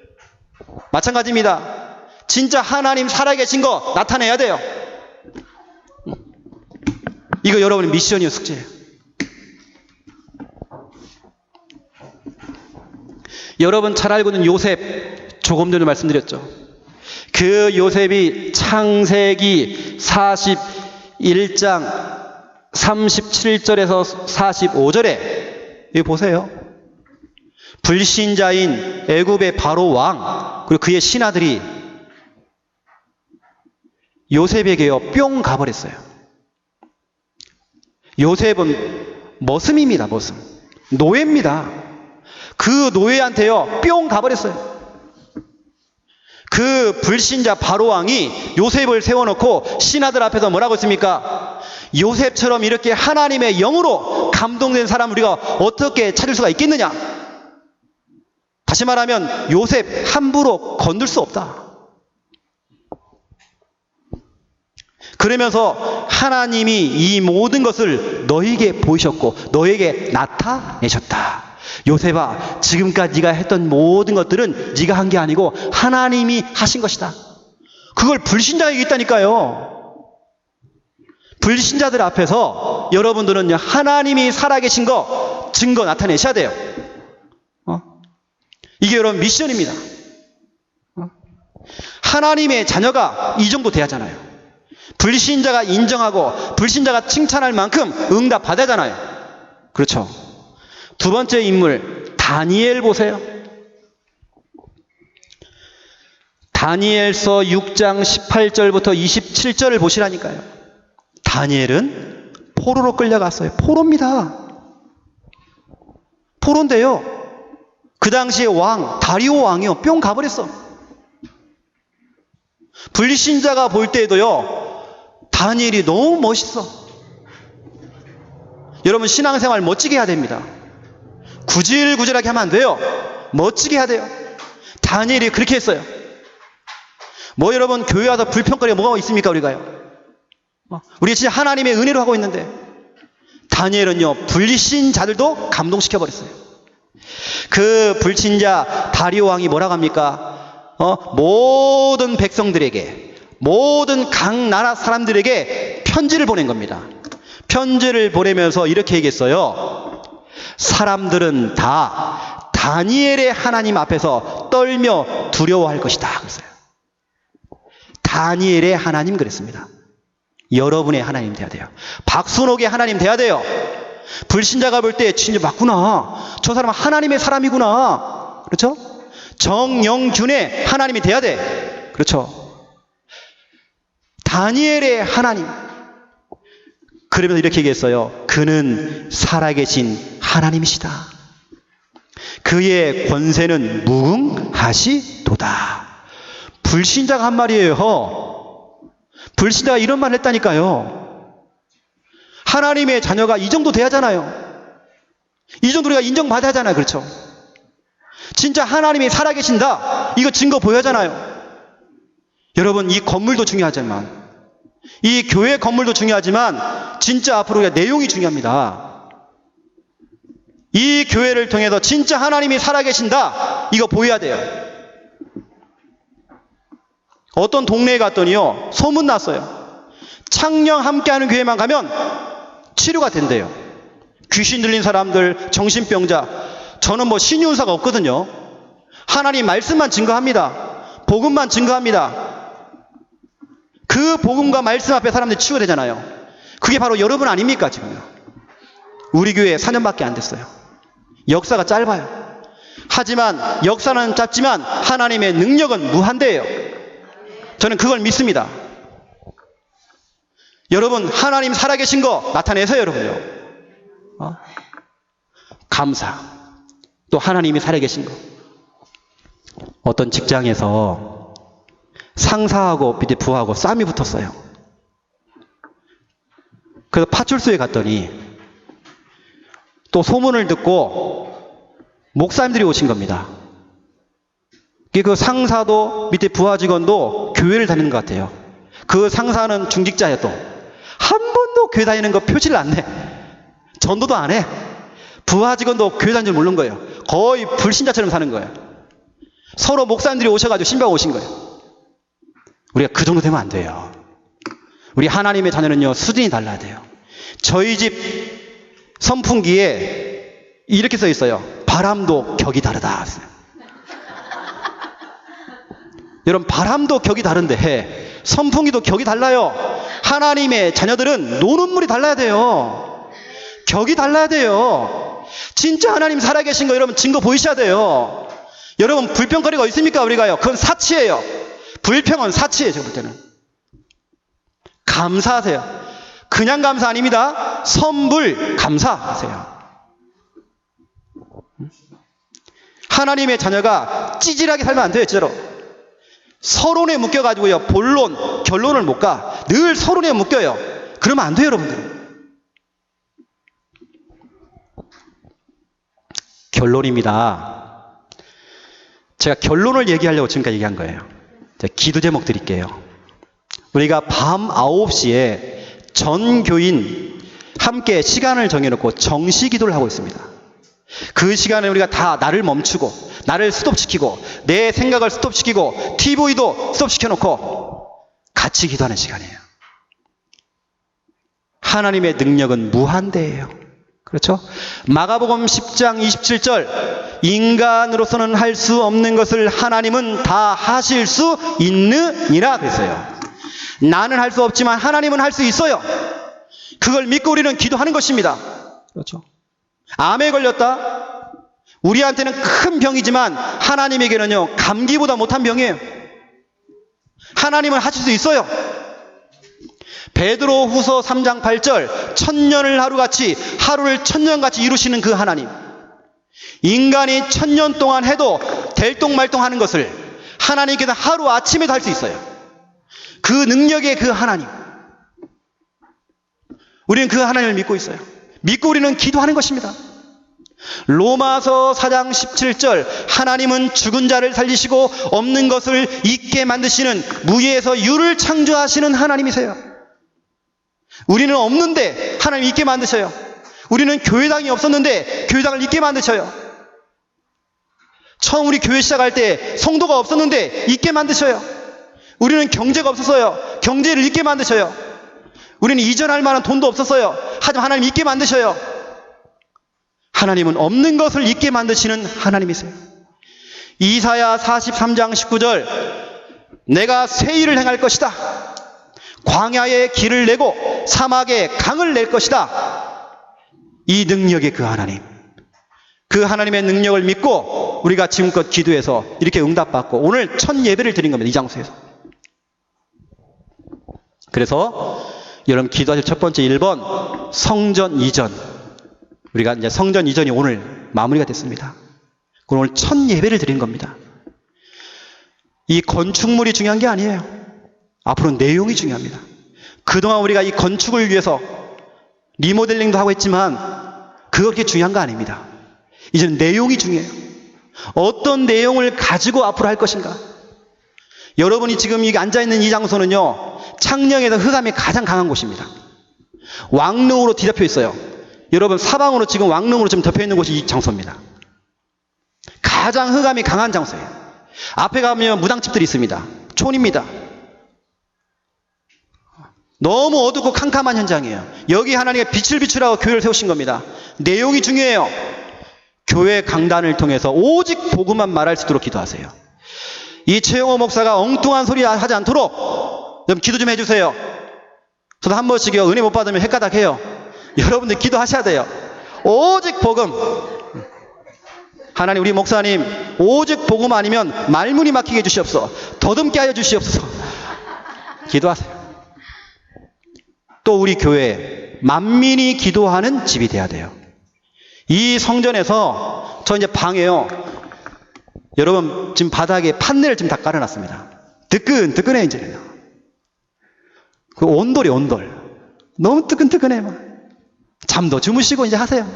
마찬가지입니다. 진짜 하나님 살아계신 거 나타내야 돼요. 이거 여러분의 미션이요 숙제예요. 여러분 잘 알고 있는 요셉, 조금 전에 말씀드렸죠. 그 요셉이 창세기 41장 37절에서 45절에 여기 보세요. 불신자인 애굽의 바로 왕 그리고 그의 신하들이 요셉에게요 뿅 가버렸어요. 요셉은 머슴입니다. 머슴. 노예입니다. 그 노예한테요 뿅 가버렸어요. 그 불신자 바로왕이 요셉을 세워놓고 신하들 앞에서 뭐라고 했습니까? 요셉처럼 이렇게 하나님의 영으로 감동된 사람을 우리가 어떻게 찾을 수가 있겠느냐? 다시 말하면 요셉 함부로 건들 수 없다. 그러면서 하나님이 이 모든 것을 너희에게 보이셨고 너희에게 나타내셨다. 요셉아, 지금까지 네가 했던 모든 것들은 네가 한 게 아니고 하나님이 하신 것이다. 그걸 불신자에게 있다니까요. 불신자들 앞에서 여러분들은 하나님이 살아계신 거 증거 나타내셔야 돼요. 이게 여러분 미션입니다. 하나님의 자녀가 이 정도 돼야 하잖아요. 불신자가 인정하고 불신자가 칭찬할 만큼 응답 받아야 하잖아요. 그렇죠. 두 번째 인물 다니엘 보세요. 다니엘서 6장 18절부터 27절을 보시라니까요. 다니엘은 포로로 끌려갔어요. 포로입니다. 포로인데요. 그 당시에 왕 다리오 왕이요 뿅 가버렸어. 불신자가 볼 때에도요 다니엘이 너무 멋있어. 여러분 신앙생활 멋지게 해야 됩니다. 구질구질하게 하면 안 돼요. 멋지게 해야 돼요. 다니엘이 그렇게 했어요. 뭐 여러분 교회 와서 불평거리가 뭐가 있습니까 우리가요? 우리 진짜 하나님의 은혜로 하고 있는데 다니엘은요 불신자들도 감동시켜버렸어요. 그 불신자 다리오 왕이 뭐라고 합니까? 모든 백성들에게 모든 각 나라 사람들에게 편지를 보낸 겁니다. 편지를 보내면서 이렇게 얘기했어요. 사람들은 다 다니엘의 하나님 앞에서 떨며 두려워할 것이다. 그랬어요. 다니엘의 하나님 그랬습니다. 여러분의 하나님 돼야 돼요. 박순옥의 하나님 돼야 돼요. 불신자가 볼 때 진짜 맞구나. 저 사람은 하나님의 사람이구나. 그렇죠? 정영균의 하나님이 돼야 돼. 그렇죠? 다니엘의 하나님. 그러면서 이렇게 얘기했어요. 그는 살아계신 하나님이시다. 그의 권세는 무궁하시도다. 불신자가 한 말이에요. 불신자가 이런 말을 했다니까요. 하나님의 자녀가 이 정도 돼야 하잖아요. 이 정도 우리가 인정받아야 하잖아요. 그렇죠? 진짜 하나님이 살아계신다. 이거 증거 보여야 하잖아요. 여러분 이 건물도 중요하지만 이 교회 건물도 중요하지만 진짜 앞으로 우리가 내용이 중요합니다. 이 교회를 통해서 진짜 하나님이 살아계신다. 이거 보여야 돼요. 어떤 동네에 갔더니요 소문 났어요. 창녕 함께하는 교회만 가면 치료가 된대요. 귀신 들린 사람들, 정신병자. 저는 뭐 신유사가 없거든요. 하나님 말씀만 증거합니다. 복음만 증거합니다. 그 복음과 말씀 앞에 사람들이 치유되잖아요. 그게 바로 여러분 아닙니까 지금요. 우리 교회 4년밖에 안 됐어요. 역사가 짧아요. 하지만 역사는 짧지만 하나님의 능력은 무한대예요. 저는 그걸 믿습니다. 여러분 하나님 살아계신 거 나타내세요. 여러분요. 감사. 또 하나님이 살아계신 거. 어떤 직장에서 상사하고 밑에 부하고 싸움이 붙었어요. 그래서 파출소에 갔더니 또 소문을 듣고 목사님들이 오신 겁니다. 그 상사도 밑에 부하 직원도 교회를 다니는 것 같아요. 그 상사는 중직자예요. 또 한 번도 교회 다니는 거 표시를 안 내. 전도도 안 해. 부하 직원도 교회 다니는 줄 모르는 거예요. 거의 불신자처럼 사는 거예요. 서로 목사님들이 오셔가지고 신방 오신 거예요. 우리가 그 정도 되면 안 돼요. 우리 하나님의 자녀는요 수준이 달라야 돼요. 저희 집 선풍기에 이렇게 써 있어요. 바람도 격이 다르다. 여러분 바람도 격이 다른데 선풍기도 격이 달라요. 하나님의 자녀들은 노는 물이 달라야 돼요. 격이 달라야 돼요. 진짜 하나님 살아계신 거 여러분 증거 보이셔야 돼요. 여러분 불평거리가 있습니까 우리가요? 그건 사치예요. 불평은 사치예요. 제가 볼 때는. 감사하세요. 그냥 감사 아닙니다. 선불 감사하세요. 하나님의 자녀가 찌질하게 살면 안 돼요. 진짜로. 서론에 묶여가지고요 본론, 결론을 못 가. 늘 서론에 묶여요. 그러면 안 돼요. 여러분들. 결론입니다. 제가 결론을 얘기하려고 지금까지 얘기한 거예요. 제가 기도 제목 드릴게요. 우리가 밤 9시에 전 교인 함께 시간을 정해놓고 정시 기도를 하고 있습니다. 그 시간에 우리가 다 나를 멈추고 나를 스톱시키고 내 생각을 스톱시키고 TV도 스톱시켜놓고 같이 기도하는 시간이에요. 하나님의 능력은 무한대예요. 그렇죠? 마가복음 10장 27절 인간으로서는 할 수 없는 것을 하나님은 다 하실 수 있느니라 그랬어요. 나는 할 수 없지만 하나님은 할 수 있어요. 그걸 믿고 우리는 기도하는 것입니다. 그렇죠? 암에 걸렸다. 우리한테는 큰 병이지만 하나님에게는요 감기보다 못한 병이에요. 하나님은 하실 수 있어요. 베드로 후서 3장 8절 천년을 하루같이 하루를 천년같이 이루시는 그 하나님, 인간이 천년 동안 해도 될똥말똥하는 것을 하나님께서 하루아침에도 할 수 있어요. 그 능력의 그 하나님, 우리는 그 하나님을 믿고 있어요. 믿고 우리는 기도하는 것입니다. 로마서 4장 17절 하나님은 죽은 자를 살리시고 없는 것을 있게 만드시는 무에서 유를 창조하시는 하나님이세요. 우리는 없는데 하나님 있게 만드셔요. 우리는 교회당이 없었는데 교회당을 있게 만드셔요. 처음 우리 교회 시작할 때 성도가 없었는데 있게 만드셔요. 우리는 경제가 없었어요. 경제를 있게 만드셔요. 우리는 이전할 만한 돈도 없었어요. 하지만 하나님 있게 만드셔요. 하나님은 없는 것을 있게 만드시는 하나님이세요. 이사야 43장 19절 내가 새 일을 행할 것이다. 광야에 길을 내고 사막에 강을 낼 것이다. 이 능력의 그 하나님, 그 하나님의 능력을 믿고 우리가 지금껏 기도해서 이렇게 응답받고 오늘 첫 예배를 드린 겁니다. 이 장소에서. 그래서 여러분 기도하실 첫 번째 1번 성전 이전, 우리가 이제 성전 이전이 오늘 마무리가 됐습니다. 오늘 첫 예배를 드린 겁니다. 이 건축물이 중요한 게 아니에요. 앞으로 내용이 중요합니다. 그동안 우리가 이 건축을 위해서 리모델링도 하고 있지만 그렇게 중요한 거 아닙니다. 이제는 내용이 중요해요. 어떤 내용을 가지고 앞으로 할 것인가. 여러분이 지금 여기 앉아있는 이 장소는요 창녕에서 흑암이 가장 강한 곳입니다. 왕릉으로 뒤덮여 있어요. 여러분 사방으로 지금 왕릉으로 지금 덮여있는 곳이 이 장소입니다. 가장 흑암이 강한 장소예요. 앞에 가면 무당집들이 있습니다. 촌입니다. 너무 어둡고 캄캄한 현장이에요. 여기 하나님의 빛을 비추라고 교회를 세우신 겁니다. 내용이 중요해요. 교회 강단을 통해서 오직 복음만 말할 수 있도록 기도하세요. 이 최영호 목사가 엉뚱한 소리 하지 않도록 좀 기도 좀 해주세요. 저도 한 번씩요 은혜 못 받으면 헷가닥해요. 여러분들 기도하셔야 돼요. 오직 복음. 하나님 우리 목사님 오직 복음 아니면 말문이 막히게 해주시옵소서. 더듬게 하여 주시옵소서. 기도하세요. 또 우리 교회 만민이 기도하는 집이 돼야 돼요. 이 성전에서 저 이제 방에요. 여러분 지금 바닥에 판넬을 지금 다 깔아놨습니다. 뜨끈뜨끈해 이제는요. 그 온돌이 온돌. 너무 뜨끈뜨끈해 막. 잠도 주무시고 이제 하세요.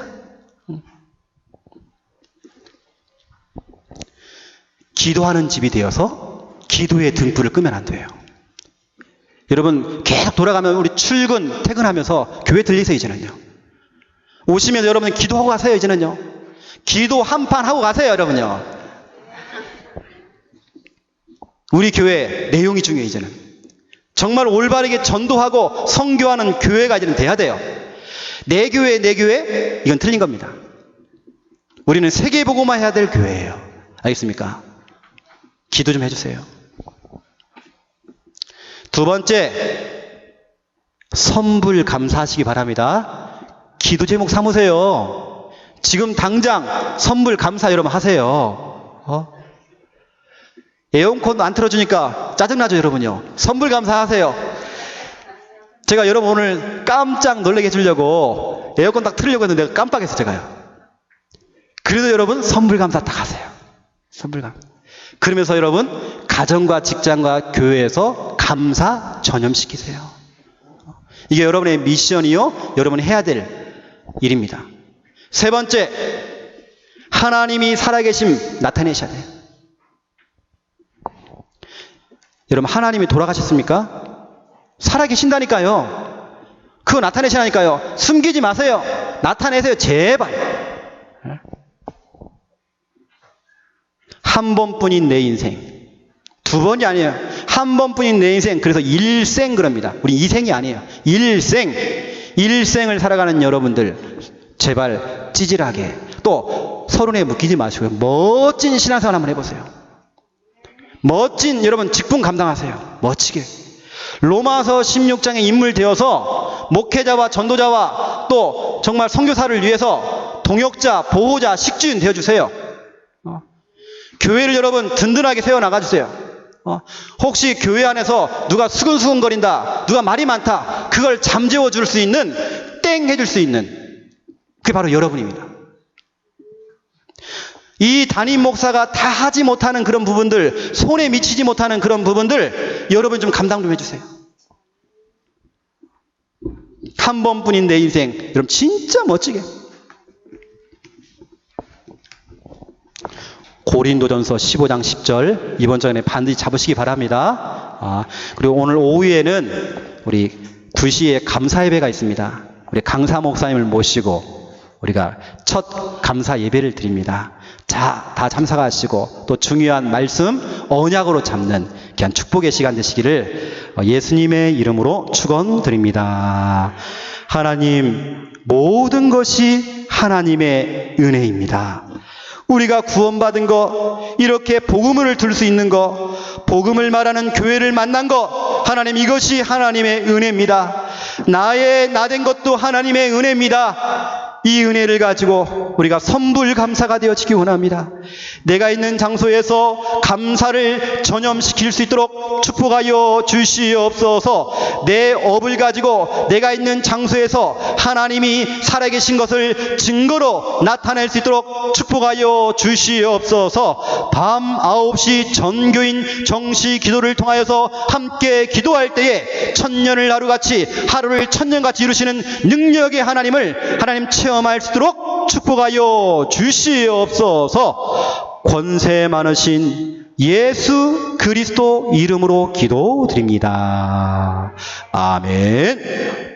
기도하는 집이 되어서 기도의 등불을 끄면 안 돼요. 여러분 계속 돌아가면 우리 출근 퇴근하면서 교회 들리세요. 이제는요 오시면 여러분 기도하고 가세요. 이제는요 기도 한판 하고 가세요. 여러분요 우리 교회 내용이 중요해요. 이제는 정말 올바르게 전도하고 선교하는 교회가 이제는 돼야 돼요. 내 교회 내 교회 이건 틀린 겁니다. 우리는 세계복음화 해야 될 교회예요. 알겠습니까? 기도 좀 해주세요. 두 번째, 선불 감사하시기 바랍니다. 기도 제목 삼으세요. 지금 당장 선불 감사 여러분 하세요. 에어컨 안 틀어주니까 짜증나죠 여러분요. 선불 감사하세요. 제가 여러분 오늘 깜짝 놀라게 해주려고 에어컨 딱 틀려고 했는데 내가 깜빡했어요. 제가요. 그래도 여러분 선불 감사 딱 하세요. 선불 감사. 그러면서 여러분 가정과 직장과 교회에서 감사 전염시키세요. 이게 여러분의 미션이요 여러분이 해야 될 일입니다. 세 번째, 하나님이 살아계심 나타내셔야 돼요. 여러분 하나님이 돌아가셨습니까? 살아계신다니까요. 그거 나타내시라니까요. 숨기지 마세요. 나타내세요. 제발. 한 번뿐인 내 인생. 두 번이 아니에요. 한 번뿐인 내 인생. 그래서 일생 그럽니다. 우리 이생이 아니에요. 일생. 일생을 살아가는 여러분들 제발 찌질하게 또 서론에 묶이지 마시고요. 멋진 신앙생활 한번 해보세요. 멋진 여러분 직분 감당하세요. 멋지게. 로마서 16장의 인물 되어서 목회자와 전도자와 또 정말 선교사를 위해서 동역자, 보호자, 식주인 되어주세요. 교회를 여러분 든든하게 세워나가주세요. 혹시 교회 안에서 누가 수근수근거린다, 누가 말이 많다, 그걸 잠재워 줄 수 있는, 땡 해줄 수 있는, 그게 바로 여러분입니다. 이 담임 목사가 다 하지 못하는 그런 부분들, 손에 미치지 못하는 그런 부분들 여러분 좀 감당 좀 해주세요. 한 번뿐인 내 인생 여러분 진짜 멋지게. 고린도전서 15장 10절 이번 장에 반드시 잡으시기 바랍니다. 그리고 오늘 오후에는 우리 2시에 감사 예배가 있습니다. 우리 강사 목사님을 모시고 우리가 첫 감사 예배를 드립니다. 자, 다 참석하시고 또 중요한 말씀 언약으로 잡는 귀한 축복의 시간 되시기를 예수님의 이름으로 축원드립니다. 하나님, 모든 것이 하나님의 은혜입니다. 우리가 구원받은 것, 이렇게 복음을 들 수 있는 것, 복음을 말하는 교회를 만난 것, 하나님 이것이 하나님의 은혜입니다. 나된 것도 하나님의 은혜입니다. 이 은혜를 가지고 우리가 선불 감사가 되어지기 원합니다. 내가 있는 장소에서 감사를 전염시킬 수 있도록 축복하여 주시옵소서. 내 업을 가지고 내가 있는 장소에서 하나님이 살아계신 것을 증거로 나타낼 수 있도록 축복하여 주시옵소서. 밤 9시 전교인 정시 기도를 통하여서 함께 기도할 때에 천년을 하루같이, 하루를 천년같이 이루시는 능력의 하나님을 하나님 체험할 수 있도록 축복하여 주시옵소서. 권세 많으신 예수 그리스도 이름으로 기도드립니다. 아멘.